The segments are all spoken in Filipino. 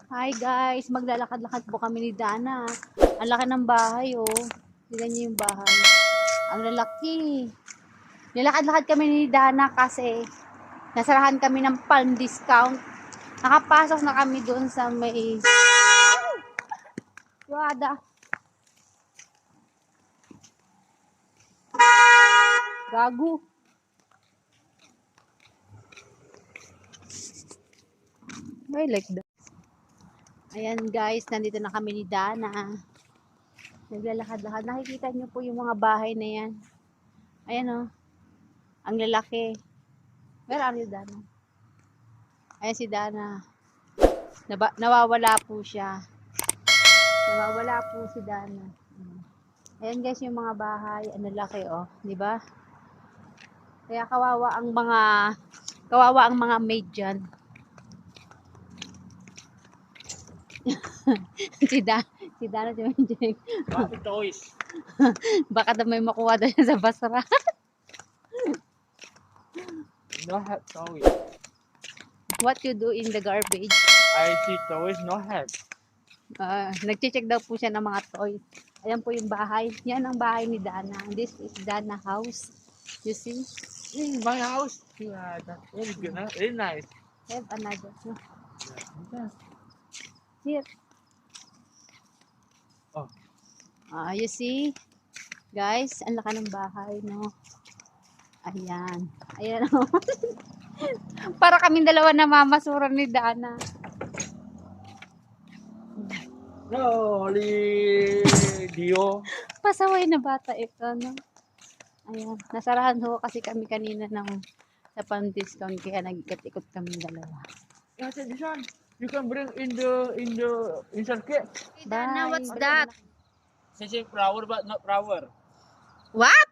Hi guys, maglalakad-lakad po kami ni Dana. Ang laki ng bahay oh. Tignan niyo yung bahay. Ang lalaki. Nilakad-lakad kami ni Dana kasi nasarahan kami ng palm discount. Nakapasok na kami doon sa may Wada. Gago. I like that. Ayan guys, nandito na kami ni Dana. Naglalakad-lakad. Nakikita niyo po yung mga bahay na yan. Ayan oh. Ang lalaki. Where are you, Dana? Ayan si Dana. Nawawala po siya. Nawawala po si Dana. Ayan guys yung mga bahay. Ang lalaki oh. Diba? Kaya kawawa ang mga maid dyan. si Dana si Manjeng. Bakit toys? Baka na may makuha doon sa basura. No help toys. What you do in the garbage? I see toys, no help. Nagche-check daw po siya ng mga toys. Ayan po yung bahay. Yan ang bahay ni Dana. This is Dana house. You see? In my house. Yeah, that's very good. Huh? Very nice. Have another. No? Yeah. Here. Oh. You see? Guys, ang laki ng bahay, no? Ayan. Ayan, oh. Para kaming dalawa na mamasuran ni Dana. No, Dio. Pasaway na bata ito, no? Ayan. Nasarahan ho kasi kami kanina sa pan-discount kaya nag-ikot-ikot kami dalawa. Yeah, this one. You can bring in the circuit. Dana, what's that? Same flower but not flower. What?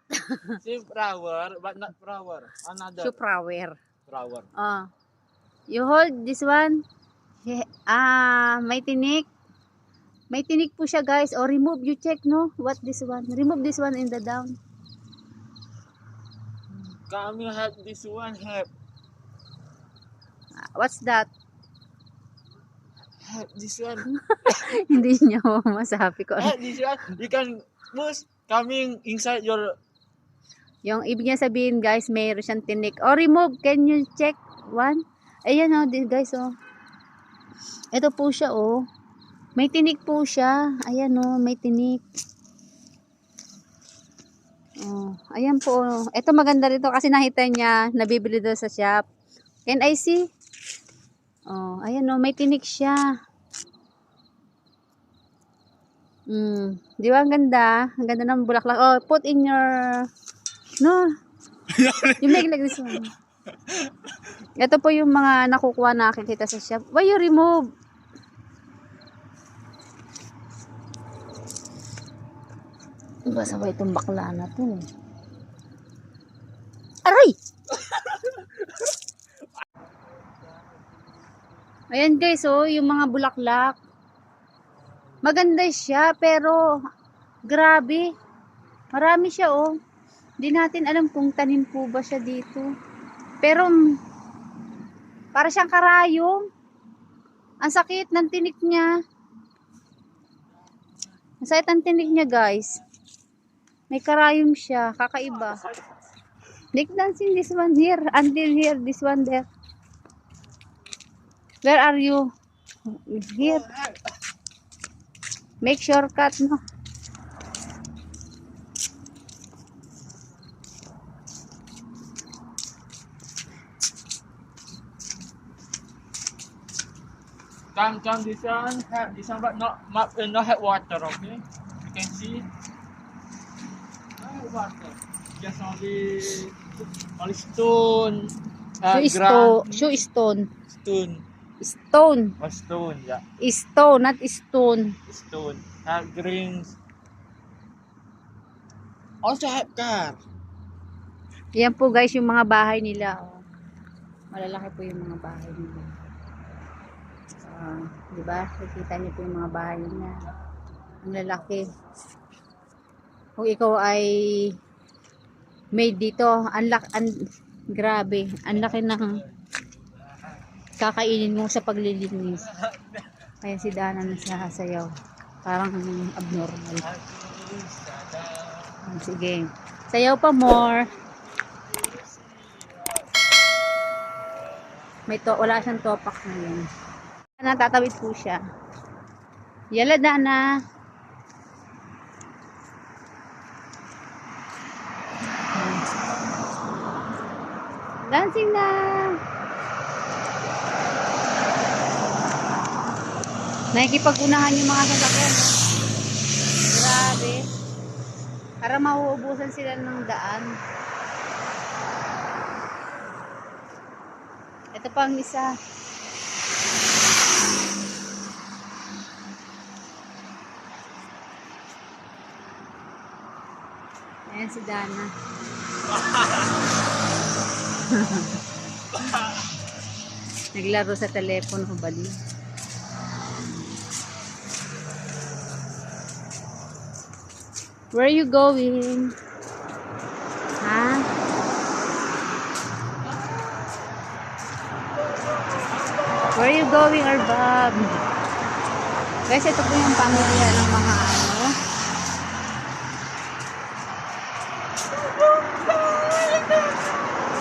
Same flower but not flower. Another Shoe-flower. flower. You hold this one. May tinik. May tinik po siya guys. O remove, you check no? What this one? Remove this one in the down. Kami help this one help. What's that? Help this one. Hindi niya masabi ko. Help this one. You can push coming inside your. Yung ibig niya sabihin guys, mayroon siyang tinik. O remove, can you check one? Ayan o, guys o. Ito po siya o. May tinik po siya. Ayan o, may tinik. Oh, ayan po. Ito maganda rito kasi nakita niya, nabibili daw sa shop. Can I see? Oh, ayan o, may tinik siya. Di ba ang ganda? Ang ganda ng bulaklak. Oh, put in your no. You make like this one. Ito po yung mga nakukuha nakikita sa shop. Why you remove? Basta ba itong bakla na to? Aray! Ayan guys, oh, yung mga bulaklak. Maganda siya, pero grabe. Marami siya, oh. Hindi natin alam kung tanim po ba siya dito. Pero, para siyang karayom. Ang sakit ng tinik niya. Ang sakit ng tinik niya, guys. May karayom siya, kakaiba. Nick dancing this one here, until here, this one there. Where are you? Here. Make shortcut, no? Come this one have this one but not have water, okay? You can see. No have water. Just only stone. Shoe stone. Stone. Stone. Oh, stone, yeah. Stone, not stone. Stone. Have greens. Also have car. Yan po guys yung mga bahay nila. Oh. Malalaki po yung mga bahay nila. Diba? Nakikita niyo po yung mga bahay niya. Ang lalaki. Kung ikaw ay made dito, grabe. Ang laki ng kakainin mo sa paglilinis. Ayan si Dana na sasayaw. Parang abnormal. Sige. Sayaw pa more. Wala siyang topak ngayon. Natatawid po siya. Yala Dana. Dancing na. Nakikipag-unahan yung mga sasakyan. No? Grabe. Para mauubusan sila ng daan. Ito pa ang isa. Ayan si Dana. Naglaro sa telepono, bali. Where are you going? Ha? Where are you going, Arbab? Guys, ito po yung pamilya ng mga ano.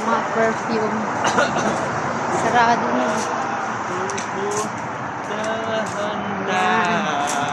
Mga perfume. Sarado na. Dahan-dahan.